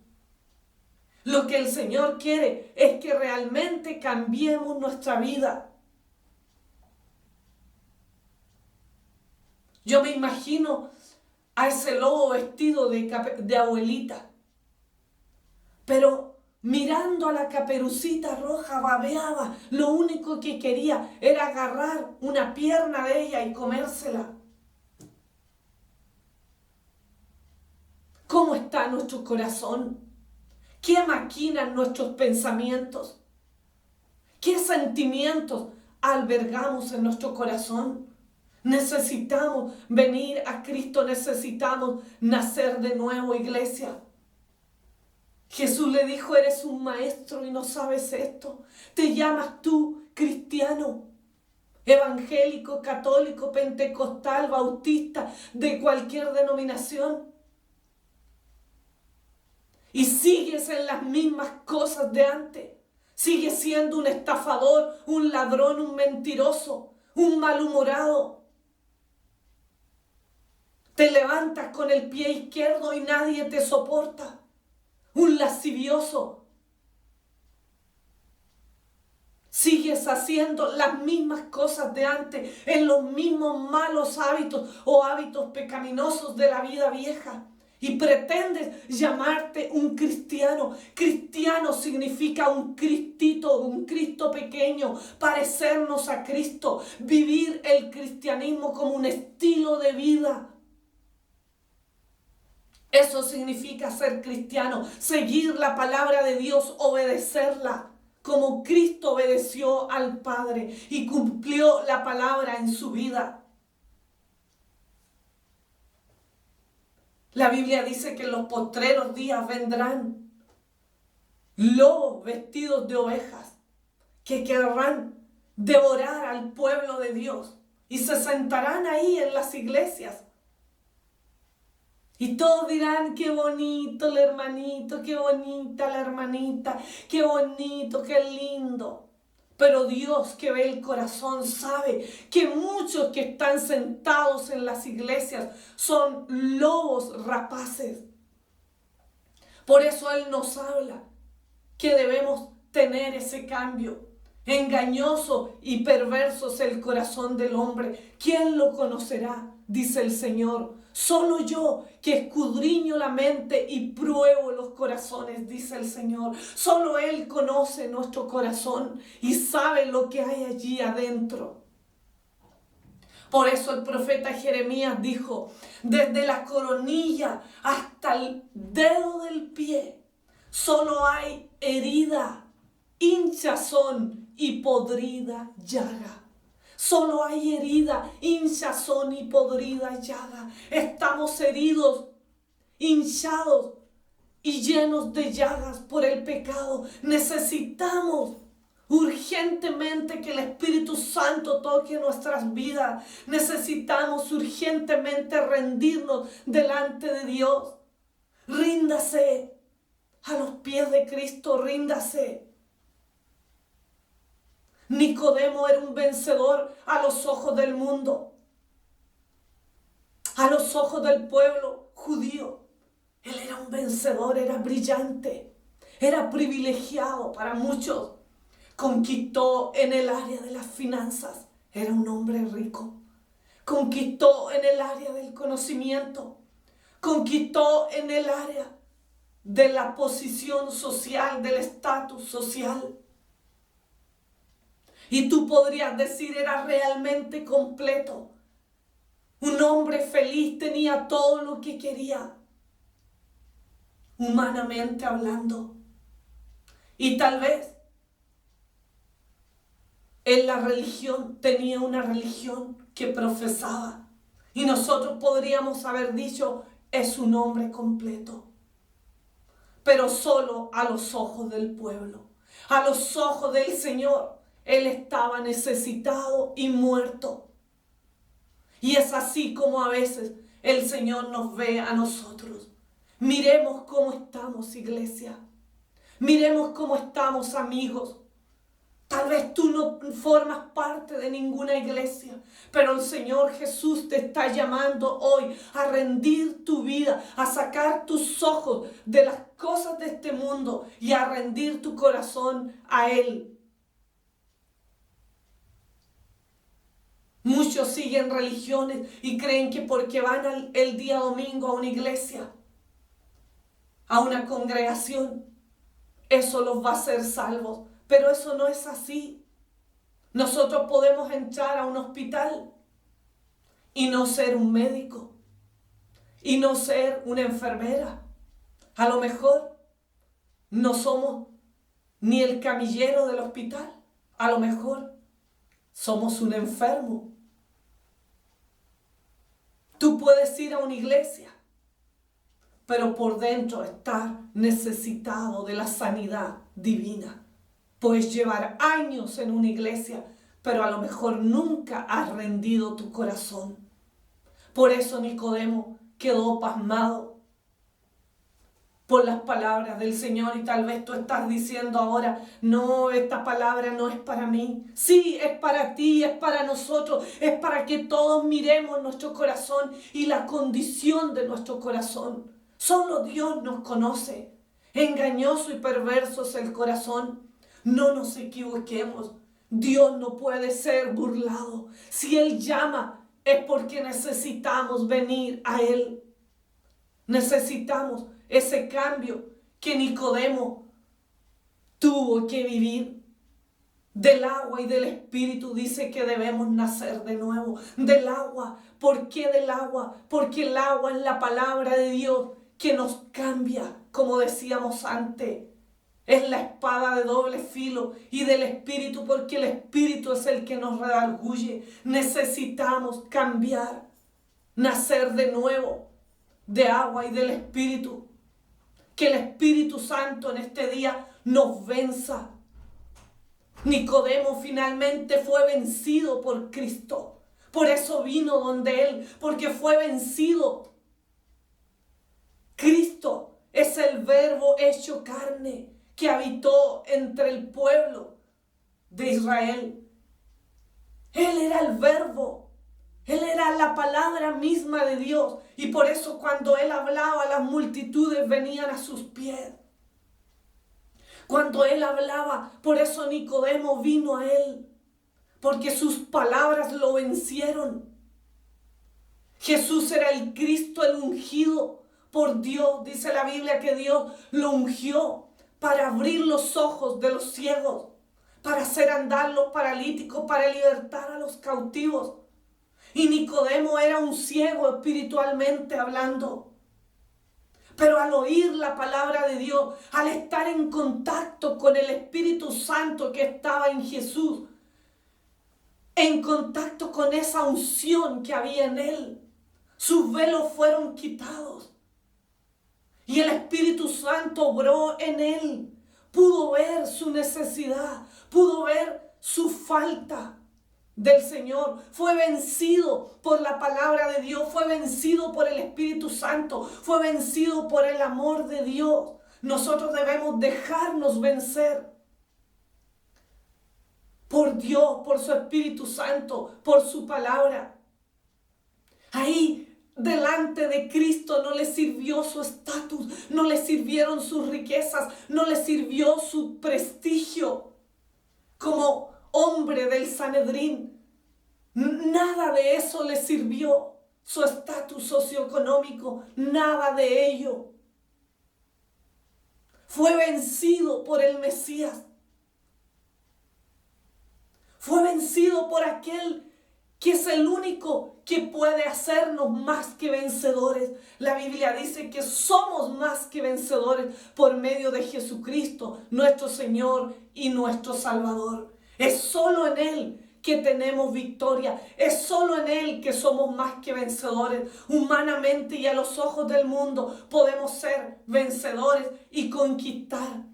Lo que el Señor quiere es que realmente cambiemos nuestra vida. Yo me imagino a ese lobo vestido de abuelita, pero mirando a la Caperucita Roja babeaba. Lo único que quería era agarrar una pierna de ella y comérsela. ¿Cómo está nuestro corazón? ¿Qué maquinan nuestros pensamientos? ¿Qué sentimientos albergamos en nuestro corazón? Necesitamos venir a Cristo, necesitamos nacer de nuevo, iglesia. Jesús le dijo: eres un maestro y no sabes esto. Te llamas tú cristiano, evangélico, católico, pentecostal, bautista, de cualquier denominación, y sigues en las mismas cosas de antes. Sigues siendo un estafador, un ladrón, un mentiroso, un malhumorado. Te levantas con el pie izquierdo y nadie te soporta. Un lascivioso. Sigues haciendo las mismas cosas de antes, en los mismos malos hábitos o hábitos pecaminosos de la vida vieja. Y pretendes llamarte un cristiano. Cristiano significa un cristito, un Cristo pequeño, parecernos a Cristo, vivir el cristianismo como un estilo de vida. Eso significa ser cristiano, seguir la palabra de Dios, obedecerla, como Cristo obedeció al Padre y cumplió la palabra en su vida. La Biblia dice que en los postreros días vendrán lobos vestidos de ovejas que querrán devorar al pueblo de Dios y se sentarán ahí en las iglesias. Y todos dirán: qué bonito el hermanito, qué bonita la hermanita, qué bonito, qué lindo. Pero Dios, que ve el corazón, sabe que muchos que están sentados en las iglesias son lobos rapaces. Por eso Él nos habla que debemos tener ese cambio. Engañoso y perverso es el corazón del hombre. ¿Quién lo conocerá? Dice el Señor. Solo yo, que escudriño la mente y pruebo los corazones, dice el Señor. Solo Él conoce nuestro corazón y sabe lo que hay allí adentro. Por eso el profeta Jeremías dijo: desde la coronilla hasta el dedo del pie, solo hay herida, hinchazón y podrida llaga. Solo hay herida, hinchazón y podrida llaga. Estamos heridos, hinchados y llenos de llagas por el pecado. Necesitamos urgentemente que el Espíritu Santo toque nuestras vidas. Necesitamos urgentemente rendirnos delante de Dios. Ríndase a los pies de Cristo, ríndase. Nicodemo era un vencedor a los ojos del mundo, a los ojos del pueblo judío. Él era un vencedor, era brillante, era privilegiado para muchos. Conquistó en el área de las finanzas, era un hombre rico. Conquistó en el área del conocimiento, conquistó en el área de la posición social, del estatus social. Y tú podrías decir: era realmente completo. Un hombre feliz, tenía todo lo que quería, humanamente hablando. Y tal vez en la religión tenía una religión que profesaba. Y nosotros podríamos haber dicho, es un hombre completo. Pero solo a los ojos del pueblo, a los ojos del Señor, él estaba necesitado y muerto. Y es así como a veces el Señor nos ve a nosotros. Miremos cómo estamos, iglesia. Miremos cómo estamos, amigos. Tal vez tú no formas parte de ninguna iglesia, pero el Señor Jesús te está llamando hoy a rendir tu vida, a sacar tus ojos de las cosas de este mundo y a rendir tu corazón a Él. Muchos siguen religiones y creen que porque van el día domingo a una iglesia, a una congregación, eso los va a hacer salvos. Pero eso no es así. Nosotros podemos entrar a un hospital y no ser un médico y no ser una enfermera. A lo mejor no somos ni el camillero del hospital. A lo mejor somos un enfermo. Tú puedes ir a una iglesia, pero por dentro estar necesitado de la sanidad divina. Puedes llevar años en una iglesia, pero a lo mejor nunca has rendido tu corazón. Por eso Nicodemo quedó pasmado por las palabras del Señor, y tal vez tú estás diciendo ahora, no, esta palabra no es para mí. Sí, es para ti, es para nosotros, es para que todos miremos nuestro corazón y la condición de nuestro corazón. Solo Dios nos conoce. Engañoso y perverso es el corazón. No nos equivoquemos. Dios no puede ser burlado. Si Él llama, es porque necesitamos venir a Él. Necesitamos ese cambio que Nicodemo tuvo que vivir. Del agua y del Espíritu dice que debemos nacer de nuevo. Del agua. ¿Por qué del agua? Porque el agua es la palabra de Dios que nos cambia, como decíamos antes. Es la espada de doble filo, y del Espíritu, porque el Espíritu es el que nos redarguye. Necesitamos cambiar, nacer de nuevo, de agua y del Espíritu. Que el Espíritu Santo en este día nos venza. Nicodemo finalmente fue vencido por Cristo. Por eso vino donde Él, porque fue vencido. Cristo es el Verbo hecho carne que habitó entre el pueblo de Israel. Él era el Verbo. Él era la palabra misma de Dios. Y por eso cuando Él hablaba, las multitudes venían a sus pies. Cuando Él hablaba, por eso Nicodemo vino a Él. Porque sus palabras lo vencieron. Jesús era el Cristo, el ungido por Dios. Dice la Biblia que Dios lo ungió para abrir los ojos de los ciegos, para hacer andar los paralíticos, para libertar a los cautivos. Y Nicodemo era un ciego espiritualmente hablando. Pero al oír la palabra de Dios, al estar en contacto con el Espíritu Santo que estaba en Jesús, en contacto con esa unción que había en él, sus velos fueron quitados. Y el Espíritu Santo obró en él. Pudo ver su necesidad, pudo ver su falta del Señor. Fue vencido por la palabra de Dios, fue vencido por el Espíritu Santo, fue vencido por el amor de Dios. Nosotros debemos dejarnos vencer por Dios, por su Espíritu Santo, por su palabra. Ahí delante de Cristo no le sirvió su estatus, no le sirvieron sus riquezas, no le sirvió su prestigio como hombre del Sanedrín. Nada de eso le sirvió, su estatus socioeconómico, nada de ello. Fue vencido por el Mesías. Fue vencido por aquel que es el único que puede hacernos más que vencedores. La Biblia dice que somos más que vencedores por medio de Jesucristo, nuestro Señor y nuestro Salvador. Es solo en Él que tenemos victoria. Es solo en Él que somos más que vencedores. Humanamente y a los ojos del mundo podemos ser vencedores y conquistar.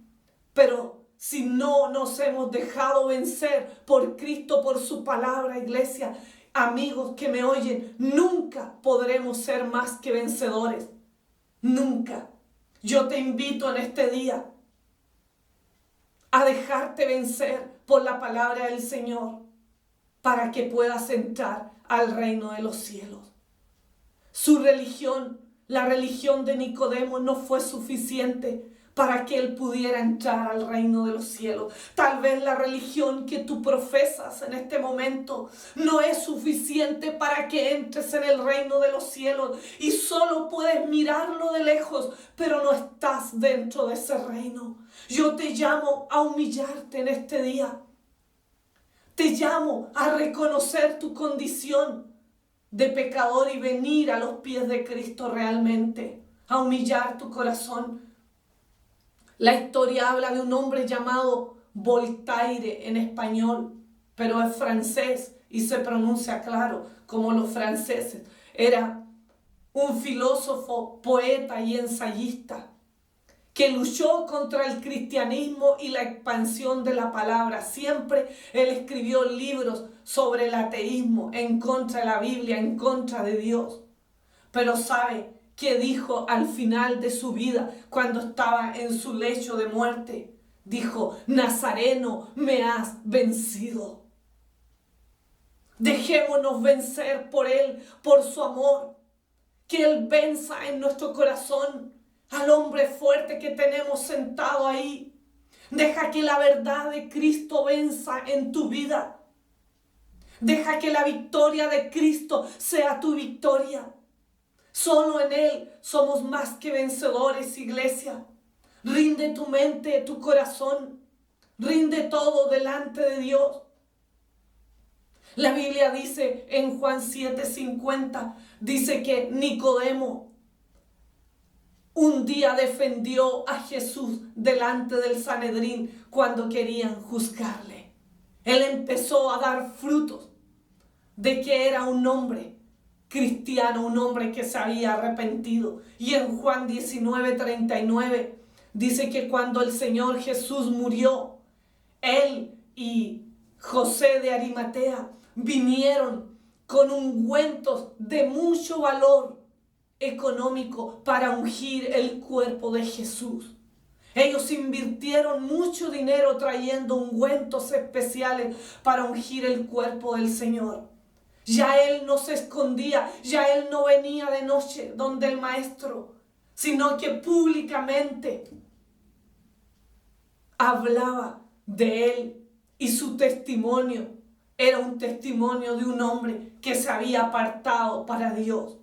Pero si no nos hemos dejado vencer por Cristo, por su palabra, iglesia, amigos que me oyen, nunca podremos ser más que vencedores. Nunca. Yo te invito en este día a dejarte vencer por la palabra del Señor para que puedas entrar al reino de los cielos. Su religión, la religión de Nicodemo, no fue suficiente para que él pudiera entrar al reino de los cielos. Tal vez la religión que tú profesas en este momento no es suficiente para que entres en el reino de los cielos y solo puedes mirarlo de lejos, pero no estás dentro de ese reino. Yo te llamo a humillarte en este día. Te llamo a reconocer tu condición de pecador y venir a los pies de Cristo realmente, a humillar tu corazón. La historia habla de un hombre llamado Voltaire en español, pero es francés y se pronuncia claro como los franceses. Era un filósofo, poeta y ensayista que luchó contra el cristianismo y la expansión de la palabra. Siempre él escribió libros sobre el ateísmo, en contra de la Biblia, en contra de Dios. Pero ¿sabe qué dijo al final de su vida cuando estaba en su lecho de muerte? Dijo: Nazareno, me has vencido. Dejémonos vencer por Él, por su amor. Que Él venza en nuestro corazón al hombre fuerte que tenemos sentado ahí. Deja que la verdad de Cristo venza en tu vida. Deja que la victoria de Cristo sea tu victoria. Solo en Él somos más que vencedores, iglesia. Rinde tu mente, tu corazón. Rinde todo delante de Dios. La Biblia dice en Juan 7:50, dice que Nicodemo un día defendió a Jesús delante del Sanedrín cuando querían juzgarle. Él empezó a dar frutos de que era un hombre cristiano, un hombre que se había arrepentido. Y en Juan 19:39 dice que cuando el Señor Jesús murió, él y José de Arimatea vinieron con ungüentos de mucho valor económico para ungir el cuerpo de Jesús. Ellos invirtieron mucho dinero trayendo ungüentos especiales para ungir el cuerpo del Señor. Ya Él no se escondía, ya Él no venía de noche donde el Maestro, sino que públicamente hablaba de Él, y su testimonio era un testimonio de un hombre que se había apartado para Dios.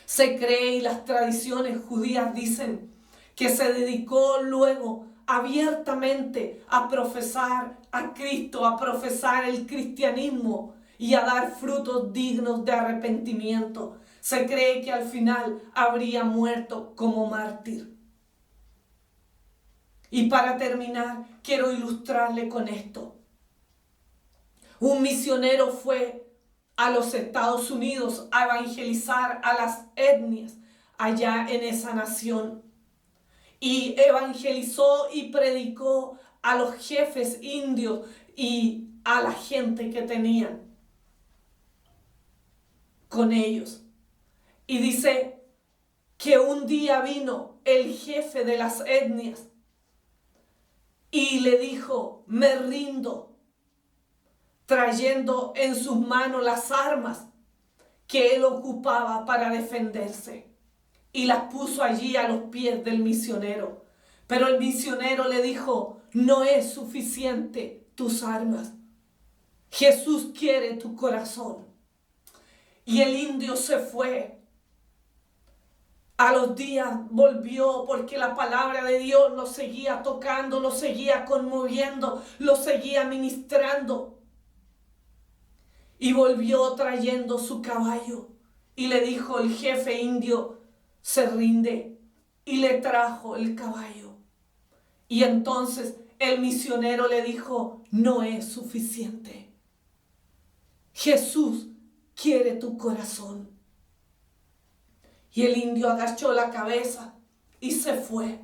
Se cree, y las tradiciones judías dicen, que se dedicó luego abiertamente a profesar a Cristo, a profesar el cristianismo y a dar frutos dignos de arrepentimiento. Se cree que al final habría muerto como mártir. Y para terminar, quiero ilustrarle con esto. Un misionero fue a los Estados Unidos a evangelizar a las etnias allá en esa nación. Y evangelizó y predicó a los jefes indios y a la gente que tenían con ellos. Y dice que un día vino el jefe de las etnias y le dijo: me rindo, trayendo en sus manos las armas que él ocupaba para defenderse, y las puso allí a los pies del misionero. Pero el misionero le dijo: no es suficiente tus armas, Jesús quiere tu corazón. Y el indio se fue. A los días volvió, porque la palabra de Dios lo seguía tocando, lo seguía conmoviendo, lo seguía ministrando. y volvió trayendo su caballo. Y le dijo el jefe indio, se rinde, y le trajo el caballo. Y entonces el misionero le dijo, no es suficiente. Jesús quiere tu corazón. Y el indio agachó la cabeza y se fue.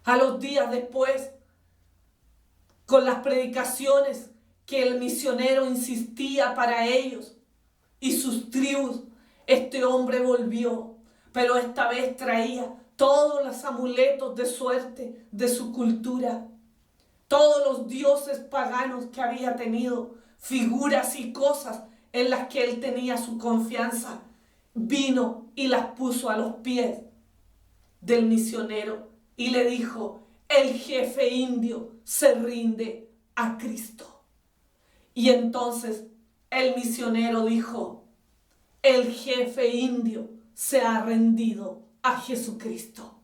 A los días después, con las predicaciones que el misionero insistía para ellos y sus tribus, este hombre volvió, pero esta vez traía todos los amuletos de suerte de su cultura, todos los dioses paganos que había tenido, figuras y cosas en las que él tenía su confianza, vino y las puso a los pies del misionero y le dijo, el jefe indio se rinde a Cristo. Y entonces el misionero dijo, el jefe indio se ha rendido a Jesucristo.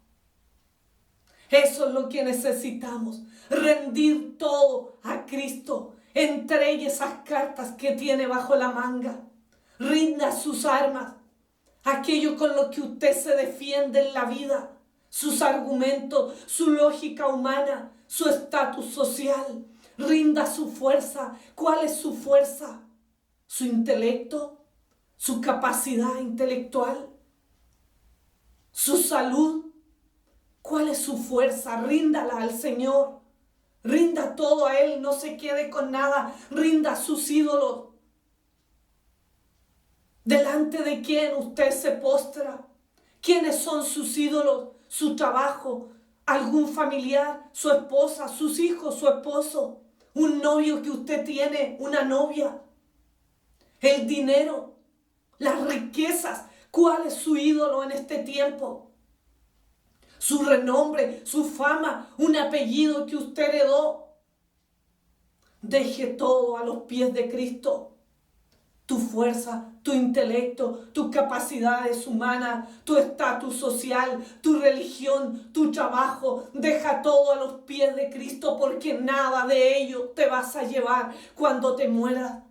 Eso es lo que necesitamos, rendir todo a Cristo. Entregue esas cartas que tiene bajo la manga, rinda sus armas, aquello con lo que usted se defiende en la vida, sus argumentos, su lógica humana, su estatus social. Rinda su fuerza. ¿Cuál es su fuerza? ¿Su intelecto? ¿Su capacidad intelectual? ¿Su salud? ¿Cuál es su fuerza? Ríndala al Señor. Rinda todo a Él, no se quede con nada. Rinda sus ídolos. ¿Delante de quién usted se postra? ¿Quiénes son sus ídolos? Su trabajo, algún familiar, su esposa, sus hijos, su esposo, un novio que usted tiene, una novia, el dinero, las riquezas. ¿Cuál es su ídolo en este tiempo? Su renombre, su fama, un apellido que usted heredó. Deje todo a los pies de Cristo. Tu fuerza, tu intelecto, tus capacidades humanas, tu estatus social, tu religión, tu trabajo. Deja todo a los pies de Cristo, porque nada de ello te vas a llevar cuando te mueras.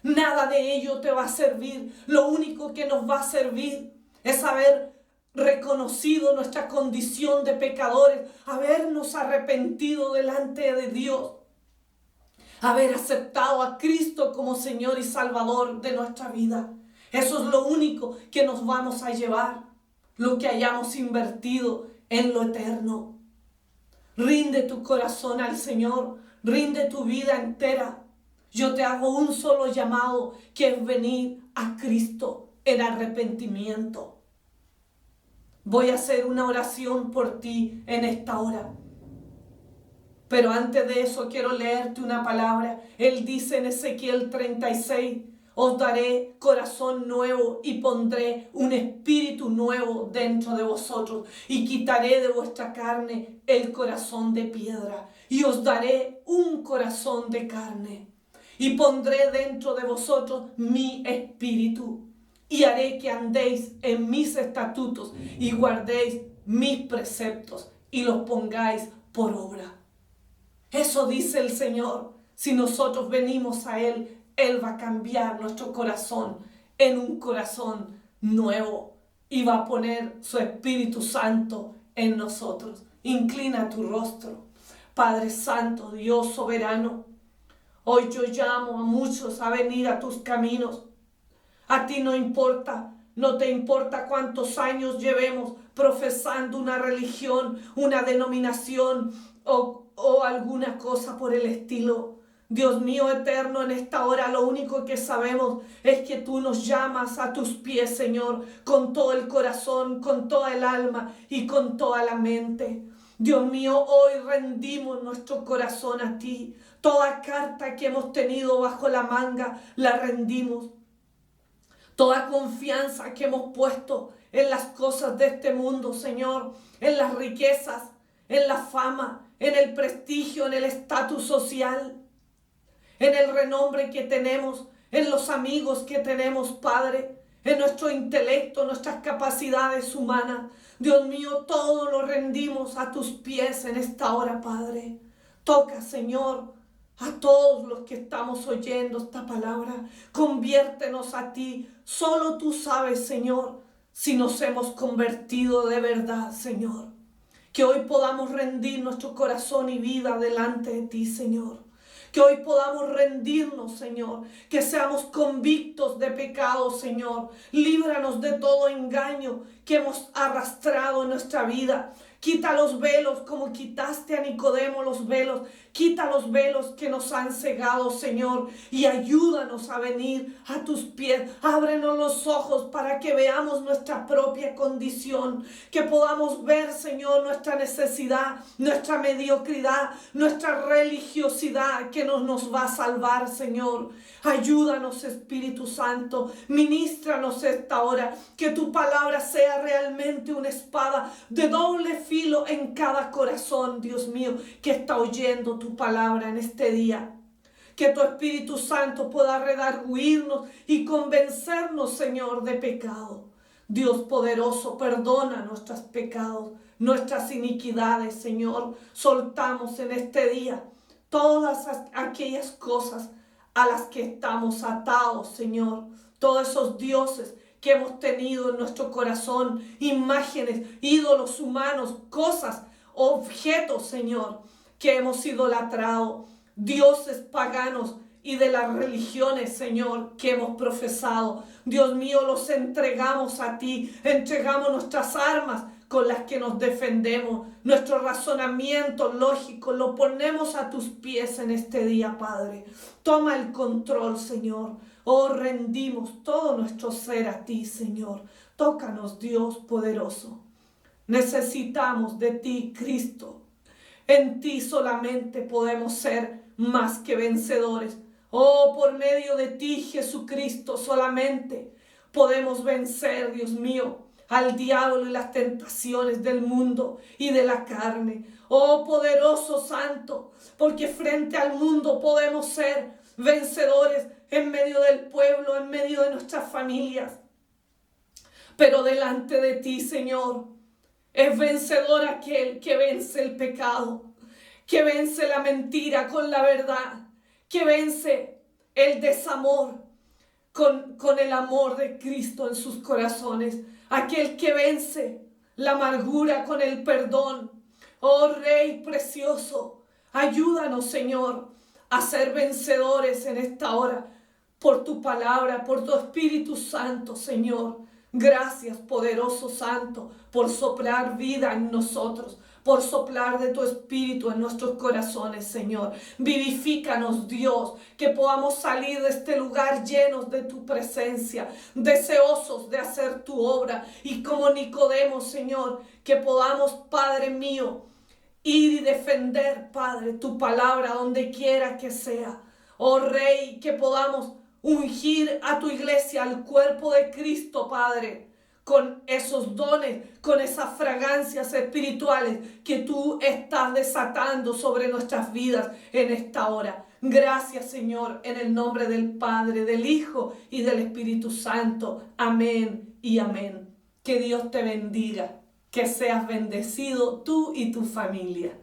Nada de ello te va a servir. Lo único que nos va a servir es haber reconocido nuestra condición de pecadores, habernos arrepentido delante de Dios, haber aceptado a Cristo como Señor y Salvador de nuestra vida. Eso es lo único que nos vamos a llevar, lo que hayamos invertido en lo eterno. Rinde tu corazón al Señor, rinde tu vida entera. Yo te hago un solo llamado, que es venir a Cristo en arrepentimiento. Voy a hacer una oración por ti en esta hora. Pero antes de eso quiero leerte una palabra. Él dice en Ezequiel 36, os daré corazón nuevo y pondré un espíritu nuevo dentro de vosotros y quitaré de vuestra carne el corazón de piedra y os daré un corazón de carne y pondré dentro de vosotros mi espíritu y haré que andéis en mis estatutos y guardéis mis preceptos y los pongáis por obra. Eso dice el Señor. Si nosotros venimos a Él, Él va a cambiar nuestro corazón en un corazón nuevo y va a poner su Espíritu Santo en nosotros. Inclina tu rostro. Padre Santo, Dios soberano, hoy yo llamo a muchos a venir a tus caminos. A ti no te importa cuántos años llevemos profesando una religión, una denominación o alguna cosa por el estilo. Dios mío eterno, en esta hora lo único que sabemos es que tú nos llamas a tus pies, Señor, con todo el corazón, con toda el alma y con toda la mente. Dios mío, hoy rendimos nuestro corazón a ti. Toda carta que hemos tenido bajo la manga la rendimos. Toda confianza que hemos puesto en las cosas de este mundo, Señor, en las riquezas, en la fama, en el prestigio, en el estatus social, en el renombre que tenemos, en los amigos que tenemos, Padre, en nuestro intelecto, nuestras capacidades humanas. Dios mío, todo lo rendimos a tus pies en esta hora, Padre. Toca, Señor, a todos los que estamos oyendo esta palabra. Conviértenos a ti. Solo tú sabes, Señor, si nos hemos convertido de verdad, Señor. Que hoy podamos rendir nuestro corazón y vida delante de ti, Señor. Que hoy podamos rendirnos, Señor. Que seamos convictos de pecado, Señor. Líbranos de todo engaño que hemos arrastrado en nuestra vida. Quita los velos como quitaste a Nicodemo los velos. Quita los velos que nos han cegado, Señor, y ayúdanos a venir a tus pies. Ábrenos los ojos para que veamos nuestra propia condición, que podamos ver, Señor, nuestra necesidad, nuestra mediocridad, nuestra religiosidad que no nos va a salvar, Señor. Ayúdanos, Espíritu Santo, ministranos esta hora, que tu palabra sea realmente una espada de doble filo en cada corazón, Dios mío, que está oyendo tu palabra en este día. Que tu Espíritu Santo pueda redarguirnos y convencernos, Señor, de pecado. Dios poderoso, perdona nuestros pecados, nuestras iniquidades, Señor. Soltamos en este día todas aquellas cosas a las que estamos atados, Señor. Todos esos dioses que hemos tenido en nuestro corazón, imágenes, ídolos humanos, cosas, objetos, Señor, que hemos idolatrado, dioses paganos y de las religiones, Señor, que hemos profesado. Dios mío, los entregamos a ti, entregamos nuestras armas con las que nos defendemos, nuestro razonamiento lógico, lo ponemos a tus pies en este día, Padre. Toma el control, Señor. Oh, rendimos todo nuestro ser a ti, Señor. Tócanos, Dios poderoso. Necesitamos de ti, Cristo. En ti solamente podemos ser más que vencedores. Oh, por medio de ti, Jesucristo, solamente podemos vencer, Dios mío, al diablo y las tentaciones del mundo y de la carne. Oh, poderoso Santo, porque frente al mundo podemos ser vencedores en medio del pueblo, en medio de nuestras familias. Pero delante de ti, Señor, es vencedor aquel que vence el pecado, que vence la mentira con la verdad, que vence el desamor con el amor de Cristo en sus corazones, aquel que vence la amargura con el perdón. Oh Rey precioso, ayúdanos, Señor, a ser vencedores en esta hora por tu palabra, por tu Espíritu Santo, Señor. Gracias, poderoso Santo, por soplar vida en nosotros, por soplar de tu Espíritu en nuestros corazones, Señor. Vivifícanos, Dios, que podamos salir de este lugar llenos de tu presencia, deseosos de hacer tu obra. Y como Nicodemo, Señor, que podamos, Padre mío, ir y defender, Padre, tu palabra donde quiera que sea. Oh Rey, que podamos ungir a tu iglesia, al cuerpo de Cristo, Padre, con esos dones, con esas fragancias espirituales que tú estás desatando sobre nuestras vidas en esta hora. Gracias, Señor, en el nombre del Padre, del Hijo y del Espíritu Santo. Amén y amén. Que Dios te bendiga, que seas bendecido tú y tu familia.